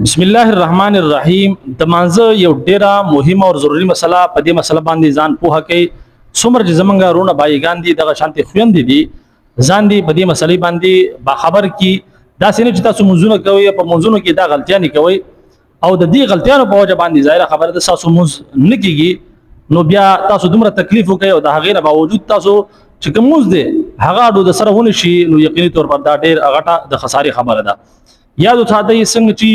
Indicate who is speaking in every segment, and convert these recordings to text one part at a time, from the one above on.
Speaker 1: بسم الله الرحمن الرحیم د مانزه یو ډیره مهمه او ضروری مسله په دې مسله باندې ځان پوهه کوي څومره چې زمونږ رونه بایګان دي دغه شانتي خويندې دي ځان دي په دې مسلې باندې با خبر کی دا سینه چې تاسو منځونه کوي په منځونو کې دا غلطیاں نه کوي او د دې غلطیانو په وجه باندې ظاهر خبره ده تاسو منځ نه کیږي نو بیا تاسو دومره تکلیف وکړي او د هغې نه باوجود تاسو چې کوم منځ دي هغه اډو د سره ونه شي نو یقیني تور پر دا ډیر غټه د خسارې خبره ده یاد وساتئ څنګه چې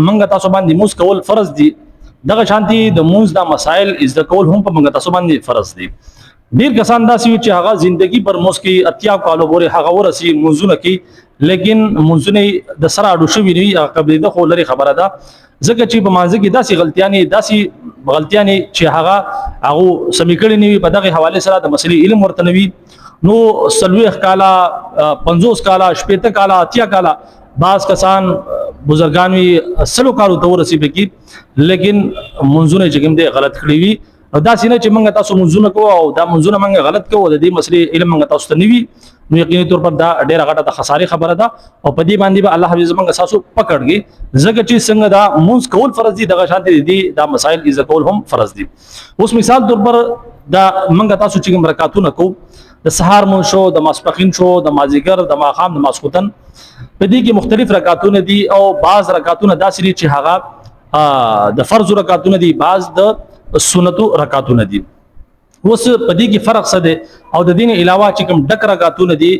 Speaker 1: منګه تاسو باندې موږ کول فرض دي دغه شانتي د موږ دا مسائل از د کول هم په منګه تاسو باندې فرض دي ډیر کسان داسې وي چې هغه ژوندۍ پر موږ کې اتیا کالو پورې هغه ورسي منځونه کې لیکن منځونه د سره اډو شوی نه هغه قبل د خو لري خبره ده ځکه چې په مانځ کې داسې غلطیاں چې هغه سمیکړی نه وي په دغه حواله سره د مسلې علم ورته نه وي نو سلوخ کالا 50 کالا شپېته کالا اتیا کالا بعض کسان بزرگان وی سلو کارو ته ورسېږي کی لیکن منځونه چې کوم دي غلط کړی وي او دا سینه چې موږ تاسو منځونه کوو او دا منځونه موږ غلط کوو د دې مسلې علم موږ تاسو ته نیوي نو یقیني تور پر دا ډیره غټه د خسارې خبره ده او په دې باندې به الله حفظ موږ تاسو پکړږي ځکه چې څنګه دا منځ کول فرض دي دغه شانتي دي دا مسائل عزت کول هم فرض دي اوس مثال تور پر دا موږ تاسو چې کوم رکعاتونه کوو د سحر مون شو د ماسپخین شو د مازیګر د ماخام د ماسخوتن په دې کې مختلف رکعاتونه دي او بعض رکعاتونه داسې چې هغه د فرض رکعاتونه دي بعض د سنتو رکعاتونه دي اوس په دې کې فرق څه دی او د دین علاوه چې کوم ډک رکعاتونه دي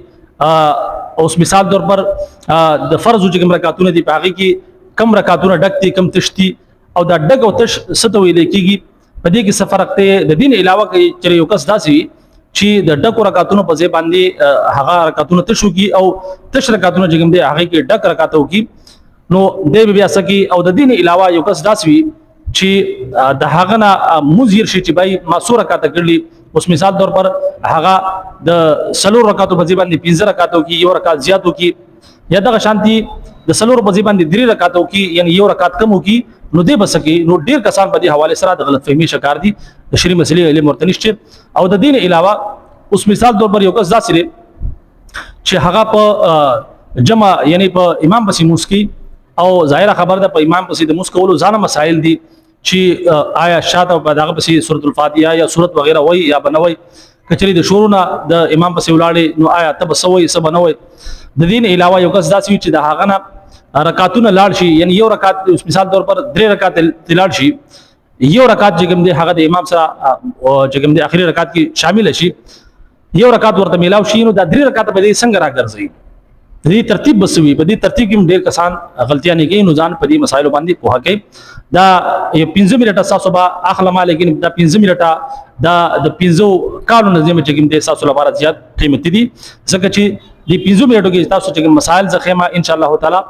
Speaker 1: اوس مثال طور پر د فرض چې کوم رکعاتونه دي په هغه کې کم رکعاتونه ډک دي کم تشتي او دا ډک او تش ستو ویل کېږي په دې کې څه فرق دی د دین علاوه کې چې یو کس داسې چې د ډکو رکعاتونو په ځای باندې هغه رکعاتونه تشو کی او تش رکعاتونه چې کوم دي هغه کې ډک رکعاتو کی نو د بیا سکی او د دین علاوه یو کس داسوي چې د هغه نه مزیر شي چې بای مسور رکعات کړلی اوس مثال طور پر هغه د سلو رکعاتو په ځای باندې 15 رکعاتو کی یو رکعات زیاتو کی یا دغه شانتي د سلو په ځای باندې 3 رکعاتو کی یعنی یو رکعات کم کی نو دی بسکی نو ډیر کسان په دې حواله سره د غلط فهمي شکار دي د شری مسلې علم ورته نشته او د دین علاوه اوس مثال طور پر یو کس داسره چې هغه په جمع یعنی په امام پسې مسکی او ظاهر خبر ده په امام پسې د مسکولو ځانه مسائل دي چې آیا شاته په دغه پسې سورۃ الفاتحه یا سورۃ وغیرہ وای یا بنوي کچري د شورونه د امام پسې ولاړې نو آیا تبسوي سبنوي د دین علاوه یو کس داسې چې د هغه نه رکعاتونه لاړ شي یعنی یو رکعت مثال طور پر 3 رکعات لاړ شي یو رکعت چې کوم دی هغه د امام سره چې کوم دی اخري رکعت کې شامل شي یو رکعت ورته میلاو شي نو دا 3 رکعات په دې څنګه راګرځي د دې ترتیب بسوي په دې ترتیب کې ډېر کسان غلطیاں نه کوي نو ځان په دې مسایلو باندې پوهه کوي دا 15 منټه تاسو به اخلمه لیکن دا 15 منټه دا د 15 کالو نظم چې کوم دی تاسو لپاره زیات قیمتي دي ځکه چې د 15 منټو کې تاسو چې مسائل ځخېما ان شاء الله تعالی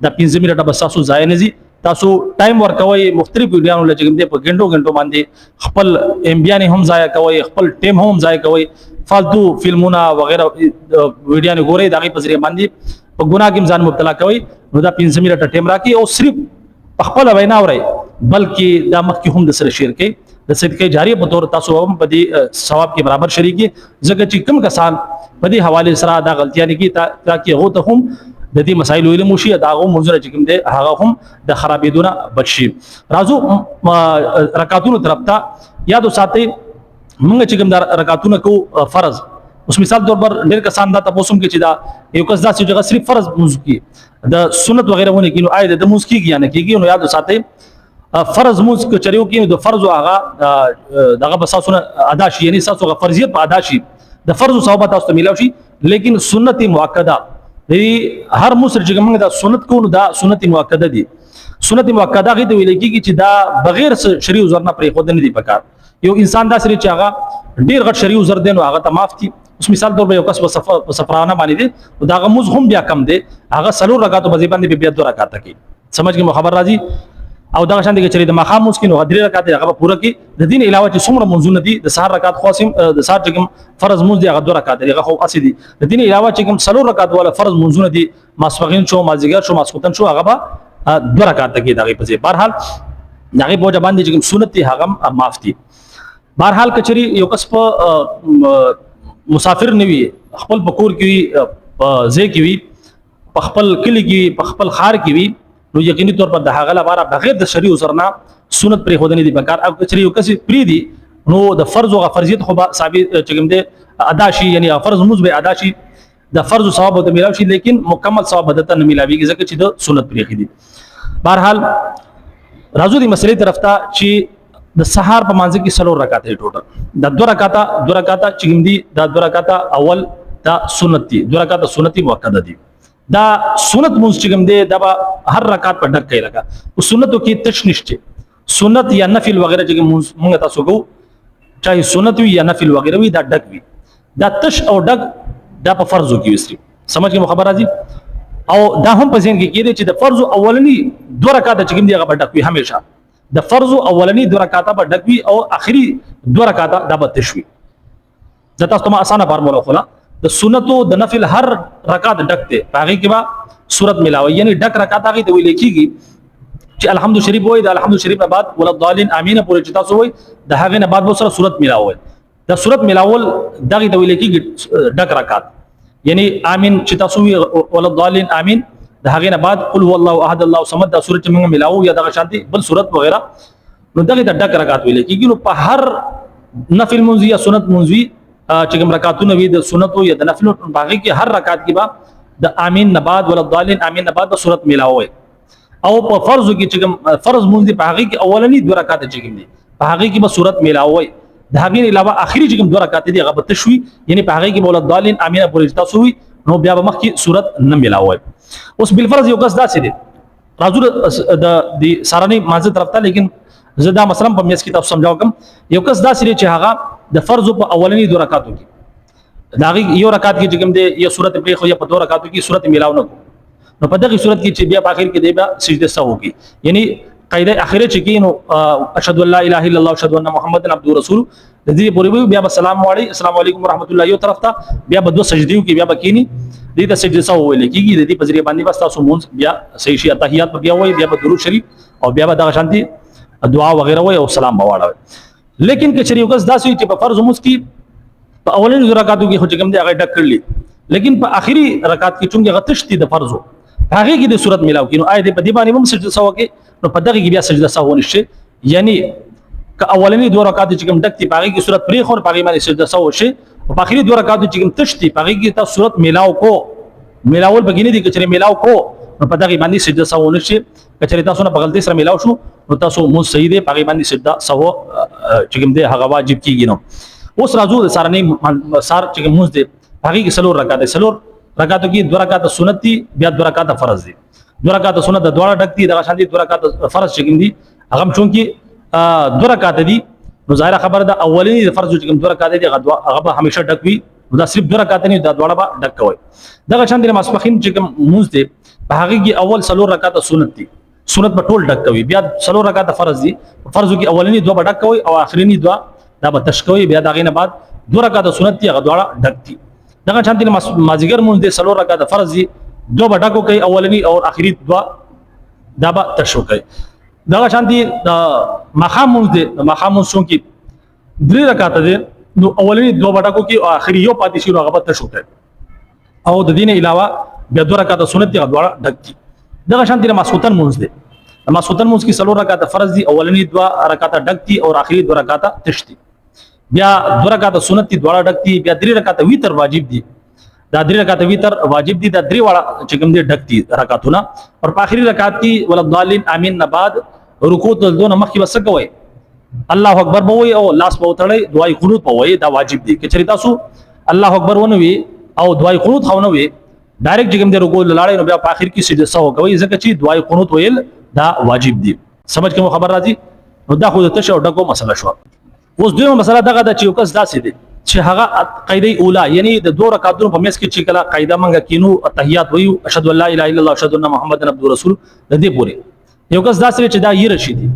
Speaker 1: دا 15 منټه بس تاسو ضایع نه زی تاسو ټایم ورکوي مختلف ویډیوانو لږ کوم دی په ګڼو باندې خپل ام بي ان هم ضایع کوي خپل ټیم هم ضایع کوي فالتو فلمونه وغیرہ ویډیوانو ګوري دغه په ذریعہ باندې په ګناه کې ځان مبتلا کوي نو دا 15 منټه ټیم راکې او صرف خپل وینا اوري بلکې دا مخکې هم د سره شیر کوي د صدقه جاریه په تور تاسو هم په دې ثواب کې برابر شریکي ځکه چې کوم کسان په دې حواله سره دا غلطیاں نه کوي تاکي هغه ته هم د دې مسایل علم وشي دا هغه منځره چې کوم دی هغه هم د خرابېدونه بچي راځو رکعاتونو طرف ته یاد وساتئ موږ چې کوم رکعاتونه کو فرض اوس مثال طور پر ډېر کسان دا تاسو هم کې چې دا یو کس دا چې صرف فرض موږ کی د سنت وغیرہ ونه کینو آی د موږ کیږي یا نه کیږي نو یاد وساتئ فرض موږ کو چریو کې د فرض هغه دغه بساسونه ادا شي یعنی تاسو فرضیت په ادا شي د فرض ثواب تاسو ته ملو شي لیکن سنت مؤکده هر مسر چې موږ دا سنت کو دا سنت مؤکده دي سنت مؤکده غي د ویل کېږي چې دا بغیر شرعي عذر نه پرې خود نه دي پکار یو انسان دا سره چې هغه ډیر غټ شرعي عذر دی نو هغه ته معاف دي اوس مثال طور پر یو کس په سفرانه باندې دي دا غموز هم بیا کم دي هغه سلور رکعاتو په باندې بیا 2 رکعات کوي سمجھ کې خبر راځي او دا شان دي چې د ماخام مسکین او 3 رکعات هغه پوره کی د دین علاوه چې څومره منځونه دي د سحر رکعات خاصم د سحر چې کوم فرض منځ دي هغه 2 رکعات هغه خو اسی دي د دین علاوه چې کوم سلور رکعات ولا فرض منځونه دي ماسپخین شو مازیګر شو ماسخوتن شو هغه به 2 رکعات کې دغه په ځای بهرحال دغه په باندې چې کوم سنت دي هغه معاف دي بهرحال کچري یو کس په مسافر نه وي خپل بکور کې ځای کې وي په خپل کلی کې په خپل خار کې وي نو یقیني طور پر د هغه لپاره بغیر د شریع سرنا سنت پرې خودنی دي پکار او چې یو کس پری دي نو د فرض او فرضیت خو ثابت چګم دي ادا شي یعنی فرض موږ به ادا شي د فرض ثواب ته ملاوي شي لیکن مکمل ثواب بدته نه ملاويږي ځکه چې د سنت پرې خدي. بهرحال راځو د مسلې طرف ته چې د سحر په مانځ کې سلور رکعات ټوټل د دو رکعات چګم دي د دو رکعات اول دا سنت دي دو رکعات سنتي مؤکده دي دا سنت مونږ چګم دي دا هر رکعت په ډک کوي لکه او سنتو کې تشنشته سنت یا نفل وغیرہ چې مونږ تاسو کو چاہے سنت وي یا نفل وغیرہ وي دا ډک وي دا تش او ډک دا په فرضو کې وسري سمجھ کې خبر راځي او دا هم په ذهن کې کېږي چې د فرض اولنی دو رکعات چې کوم دی هغه ډک وي همیشه د فرض اولنی دو رکعات په ډک وي او اخري دو رکعات دا به تشوي دا تاسو ته اسانه فارموله خلا د سنتو د نفل هر رکعات ډک ته باغی کې با صورت ملاوي یعنی ډک رکعات هغه ته ویل کېږي چې الحمد شریف وای د الحمد شریف بعد ولا الضالین امین پورې چې تاسو وای د هغه نه بعد به سره صورت ملاوي د صورت ملاول دغه د ویل کېږي ډک رکعات یعنی امین چې تاسو وی ولا الضالین امین د هغه نه بعد قل هو الله احد الله صمد د صورت موږ ملاو یا دغه شانتي بل صورت وغیرہ نو دغه د ډک رکعات ویل کېږي نو په هر نفل منځ یا سنت منځ چې کوم رکعاتونه وي د سنتو یا د نفلو باغی کې هر رکعات کې با د امین نه بعد ولا الضالین امین نه بعد د صورت ملاوي او په فرض کې چې کوم فرض مونږ په هغه کې اولنی دوه رکعات چې کوم دي په هغه کې به صورت ملاوي د هغه علاوه اخري چې کوم دوه رکعات دي هغه به تشوي یعنی په هغه کې مولا الضالین امین پورې تاسو وي نو بیا به مخکې صورت نه ملاوي اوس بل فرض یو کس داسې دي راځو د سارنی مازه طرف ته لیکن زدا مثلا په میس کې تاسو سمجھاو کوم یو کس داسې چې هغه د فرض په اولنی دوه رکعاتو کې دا یو رکعات کې چې کوم دي یو صورت په خو یا په دوه رکعاتو کې صورت ملاو نه نو په دغه صورت کې چې بیا په اخر کې دی بیا سجده سهو کې یعنی قاعده اخره چې کې نو اشهد ان لا اله الا الله اشهد ان محمد عبده رسول د دې پوری بیا السلام علیکم ورحمت الله یو طرف ته بیا په دوه سجدیو کې بیا بکینی دې ته سجده سهو ویل کېږي د دې په ذریعہ باندې بس تاسو مونږ بیا صحیح شي تحیات بیا وای بیا په درود شریف او بیا به دغه شانتي دعا وغیرہ وای او سلام بواړه لیکن که چریو کس داسې چې په فرض مونږ کې په اولنی رکعاتو کې خو چې کوم دی هغه ډک کړلی لیکن په اخري رکعات کې چونګه غتشتي د فرض هغه کې د صورت ملاو کینو آیت په دی باندې هم سجده سو کې نو په دغه کې بیا سجده سو نشي یعنی ک اولنی دوه رکعات چې کوم ډکتی پاږي کې صورت پرې خور پاږي باندې سجده سو شي او په اخري دوه رکعات چې کوم تشتي پاږي کې تاسو صورت ملاو کو ملاول بګینې دي کچره ملاو کو نو په دغه باندې سجده سو نشي کچره تاسو نه په غلطي سره ملاو شو نو تاسو مو صحیح دی پاږي باندې سجده سو چې کوم دی هغه واجب کیږي نو اوس راځو د سارنی سار چې کوم دی پاږي کې سلور رکعات سلور رکعاتو کې دوه رکعات سنت دي بیا دوه رکعات فرض دي دوه رکعات سنت د دواړه ډک دي دغه شان دي دوه رکعات فرض چې کوم دي هغه چون کې دوه رکعات دي نو ظاهر خبره ده اولنی فرض چې کوم دوه رکعات دي هغه همیشه ډک وي دا صرف دوه رکعات نه د دواړه به ډک کوي دغه شان دي ماسپخین چې کوم موږ دي په هغه کې اول سلور رکعات سنت دي سنت په ټول ډک کوي بیا سلور رکعات فرض دي فرض کې اولنی دوه ډک کوي او اخرنی دوه دا به تش کوي بیا دغه نه بعد دوه رکعات سنت دي هغه دواړه ډک دي دغه شانتي مازیګر مونږ د سلور رکعات فرض دي دوه بټکو کوي اولنی او اخري دوه دا به تشو کوي دغه شانتي مخام مونږ د مخام مونږ کې درې رکعات دي نو اولنی دوه بټکو کې او اخري یو پاتې شي هغه به تشو کوي او د دین علاوه بیا دوه رکعات سنت دي غواړه ډک دي دغه شانتي ماسوتن مونږ دي ماسوتن مونږ کې سلور رکعات فرض دي اولنی دوه رکعات ډک دي او اخري دوه رکعات تشتي بیا دوه رکعات سنت دي دواړه ډک دي بیا درې رکعات ویتر واجب دي دا درې رکعات ویتر واجب دي دا درې واړه چې کوم دي ډک دي رکعاتونه او په اخري رکعات کې ولا الضالین امین نه بعد رکوع ته دونه مخکې وسه کوي الله اکبر بوي او لاس په وتړی دعای قنوت په وای دا واجب دي چې تاسو الله اکبر ونوي او دعای قنوت خو نه وي ډایرکټ چې کوم دي رکوع لاړې نو بیا په اخر کې سجده سو کوي ځکه چې دعای قنوت ویل دا واجب دي سمجھ کوم خبر راځي نو دا خو د تشو ډکو مسله شو اوس دویمه مسله دغه د چې یو کس داسې دی چې هغه قاعده اوله یعنی د دوه رکعاتونو په میس کې چې کله قاعده منګه کینو تحیات وایو اشهد ان لا اله الا الله اشهد ان محمد عبده رسول د دې پورې یو کس داسې چې دا یې رشیدي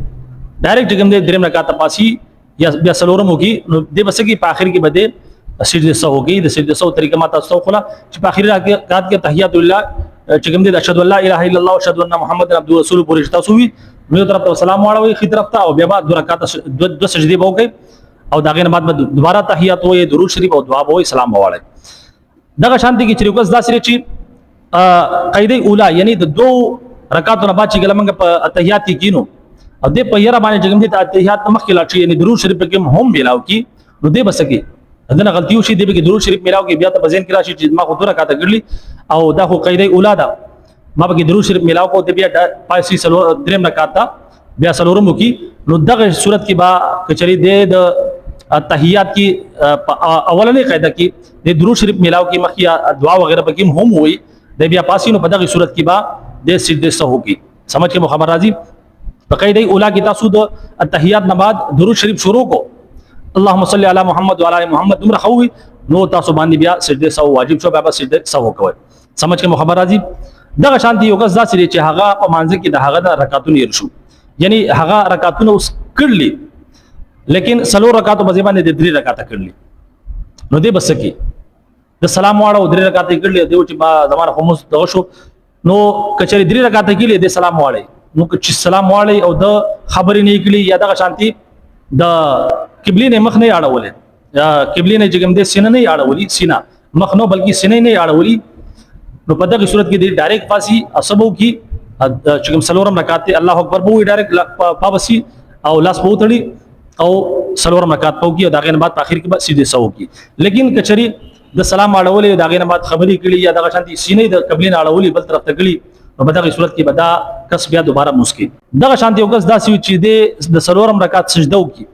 Speaker 1: ډایرکټ کوم دې دریم رکعات پاسي یا بیا سلورم وکي نو دې بس کې په اخر کې بده سجده سو وکي د سجده سو طریقه ما تاسو خلا چې په اخر رکعات کې تحیات الله چې کوم دې اشهد ان لا اله الا الله اشهد ان محمد عبده رسول پورې تاسو وي نو طرف ته سلام واړوي خې طرف ته او بیا دوه رکعات دوه سجدي به وکي او داغه نه بعد دوباره تحیات وې درود شریف او دعا وې سلام واړی دغه شانتي کې چې یو کس داسې چې قاعده اوله یعنی د دوه رکعاتونه بعد چې کله موږ په اتحیات کې کینو او د په یره باندې چې کوم دي اتحیات مخکې لاړ شي یعنی درود شریف کې هم ملاو کی نو دې بسکی دنه غلطیو شي دې کې درود شریف ملاو کې بیا ته بزین کې راشي چې ما خو 2 رکعات کړلی او دا خو قاعده اولاده ما به درود شریف ملاو کو دې بیا پایسي سلو دریم رکعات بیا سلورم کی نو دغه صورت کې با کچری د اتحیات کې اولنې قاعده کې د درود شریف ملاو کې مخکې دعا وغیرہ پکې هم وي د بیا پاسي نو په دغه صورت کې با د سجده سهو کې سمجھ کې خبر راځي په قاعده اولا کې تاسو د اتحیات نه بعد درود شریف شروع کو اللهم صل علی محمد وعلى ال محمد دمر خوي نو تاسو باندې بیا سجده سهو واجب شو بیا سجده سهو کوي سمجھ کې خبر راځي دغه شانتي یو کس داسې چې هغه په مانځ کې د هغه د رکعاتونو ير شو یعنی هغه رکعاتونه اوس کړلی لیکن سلو رکعاتو په ځای باندې د 3 رکعات کړلی نو دې بس کې د سلام واړو 3 رکعات کړلی دی چې ما زمانه خمس دغه شو نو کچری 3 رکعات کړلی د سلام واړی نو چې سلام واړی او د خبرې نه کړلی یا دغه شانتي د قبله نه مخ نه اړولې یا قبله نه چې کوم د سینه نه اړولې سینه مخ نو بلکې سینه نه اړولې نو په دغه صورت کې د ډایرکټ پاسي اسبو کې چې کوم سلورم رکعات الله اکبر بو ډایرکټ پابسي او لاس بو تړي او سلورم رکعات پو کې او دغه نه بعد په اخر کې به سیده سو کې لیکن کچری د سلام اړولې دغه نه بعد خبرې کړي یا دغه شانتي سینې د قبله نه اړولې بل طرف ته کړي نو په دغه صورت کې بدا کس بیا دوباره مسکی دغه شانتي یو کس داسې چې د سلورم رکعات سجده وکي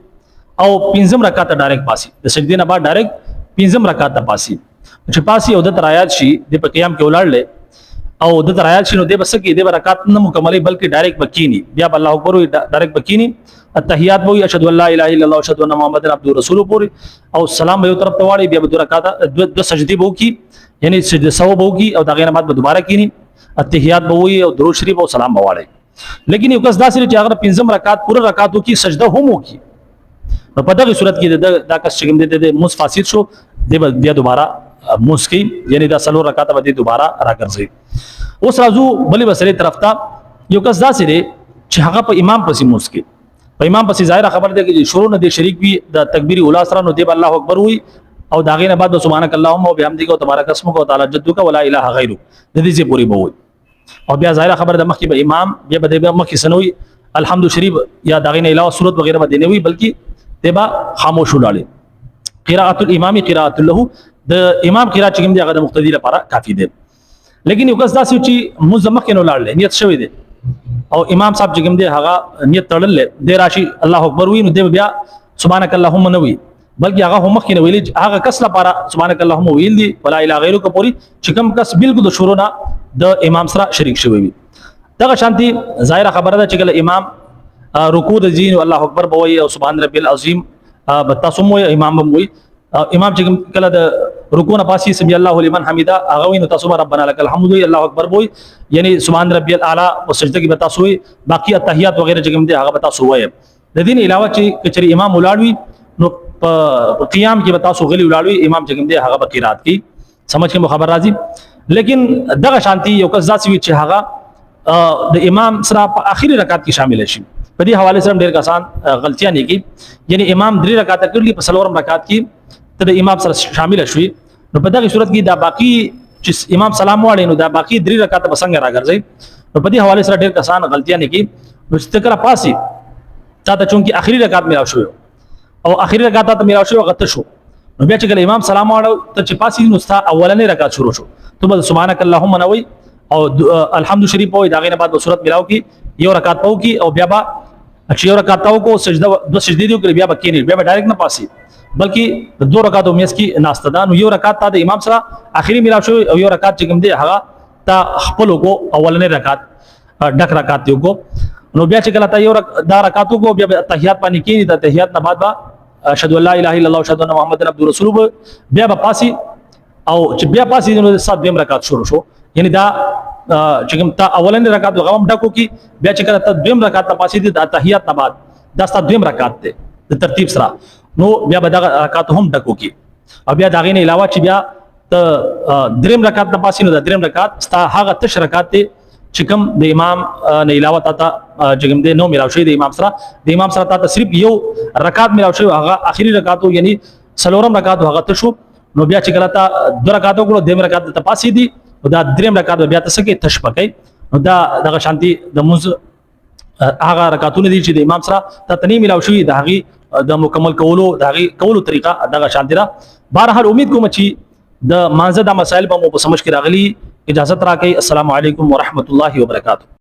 Speaker 1: او پنځم رکعات ډایرکټ پاسي د سجدې نه بعد ډایرکټ پنځم رکعات پاسي چې پاسي او د ترایات شي د په قیام کې ولاړل او د ترایات شي نو د بس کې د رکعات نه مکملې بلکې ډایرکټ بکینی بیا الله اکبر ډایرکټ بکینی التحیات وی اشهد ان لا اله الا الله اشهد ان محمد عبده رسول پوری او سلام یو طرف ته واړي بیا 2 رکعات د سجدي بو کی یعنی سجده سو بو کی او دغه نه بعد دوباره کینی التحیات بو وی او درود شریف او سلام بواړي لیکن یو کس داسې چې اگر پنځم رکعات پوره رکعاتو کی سجده هم وکي نو په دغه صورت کې دا کس چې کوم د مس فاسد شو د بیا دوباره مسکی یعنی دا سلو رکعات به دوباره راګرځي اوس راځو بلې مسلې طرف ته یو کس داسې دی چې هغه په امام پسې مسکی په امام پسې ظاهر خبر ده چې شروع نه د شریک وي د تکبیر اوله سره نو دی الله اکبر وي او داغه نه بعد سبحانك اللهم وبحمدك وتبارك اسمك وتعالى جدك ولا اله غيره د دې پوری بوي او بیا ظاهر خبر ده مخکې به امام بیا به مخکې سنوي الحمد شریف یا داغه نه علاوه صورت وغیرہ به نه وي بلکې تبا خاموش ولاړي قراءت الامام قراءت له د امام قراءت چې کوم دی هغه د مقتدی لپاره کافی دی لیکن یو کس داسې چې مزمخ کې نو لاړل نیت شوی دی او امام صاحب چې کوم دی هغه نیت تړل دی راشي الله اکبر وی نو دی بیا سبحانك اللهم نوي بلکې هغه هم مخکې ویل هغه کس لپاره سبحانك اللهم ویل دی ولا اله غیره کو پوری چې کوم کس بالکل د شروع نه د امام سره شریک شوی وي دغه شانتي ظاهر خبره ده چې کله امام رکوع د دین الله اکبر بوي او سبحان ربي العظیم بتاسم وي امام وي امام چې کله د رکوع نه پاسي سمي الله لمن حمدا هغه وي نو تاسو ربنا لك الحمد الله اکبر بوي یعنی سبحان ربي الاعلى او سجده کې بتاسو وي باقي التحیات وغیرہ چې کوم دي هغه بتاسو وي د دین علاوه چې کچري امام ولاړوي نو په قیام کې بتاسو غلي ولاړوي امام چې کوم دي هغه بقرات کی سمجھ کې خبر راځي لیکن دغه شانتي یو کس ذات وي چې هغه د امام سره په اخیری رکعت کې شامل شي په دې حواله سره ډېر کسان غلطیاں نه کوي یعنی امام 3 رکعات کړلی په سلورم رکعت کې ته د امام سره شامل شوي نو په دغه صورت کې دا باقی چې امام سلام واړي نو دا باقی 3 رکعات په څنګه راګرځي نو په دې حواله سره ډېر کسان غلطیاں نه کوي نو ستکره پاسي تا ته چونکی اخیری رکعت میراو شو او اخیری رکعت ته میراو شو غته شو نو بیا چې امام سلام واړو ته چې پاسي نو ستا اولنې رکعت شروع شو ته بل سبحانك اللهم نوي او الحمد شریف وای داغه نه بعد صورت میراو کی یو رکعت پاو کی او بیا با چې یو رکعت تاو کو سجده دو سجدي دی بیا بکینی بیا ډایرکټ نه پاسي بلکې 2 رکعاتو میس کی ناستدا نو یو رکعت تا د امام سره اخیری میراو شو او یو رکعت چې کوم دی هغه تا خپل کو اولنې رکعت ډک رکعت یو کو نو بیا چې کله تا یو دا رکعاتو کو بیا تحیات باندې کینی د تحیات نه بعد با اشهد ان لا اله الا الله اشهد ان محمد عبده رسول بیا پاسي او چې بیا پاسي نو 7 رکعت شروع شو یعنی دا چې کوم تا اولنې رکعت غوم ډکو کی بیا چې کله تا 2 رکعت پاسي د تحیات نه بعد دا 7 رکعت ته د ترتیب سره نو بیا به دغه رکعات هم ډکو کی او بیا دغه نه علاوه چې بیا ته 3 رکعت نه پاسي نو د 3 رکعت ستا هغه تش رکعت ته چې کوم د امام نه علاوه تا چې کوم د نو میراو شي د امام سره تا صرف یو رکعت میراو شي هغه اخیری رکعاتو یعنی سلورم رکعت هغه ته شو نو بیا چې کله تا 2 رکعاتو کړو 2 رکعت ته پاسي دي او دا 3 رکعت بیا تاسو کې تش پکې دا دغه شانتي د موږ هغه رکعتونه دي چې د امام سره تتنی ملاو شوی د هغه د مکمل کولو د هغه کولو طریقه دغه شانتي را بهرحال امید کوم چې د مانزه د مسائل په مو په سمجھ کې راغلي. اجازه راکړئ. السلام علیکم ورحمت الله وبرکاته.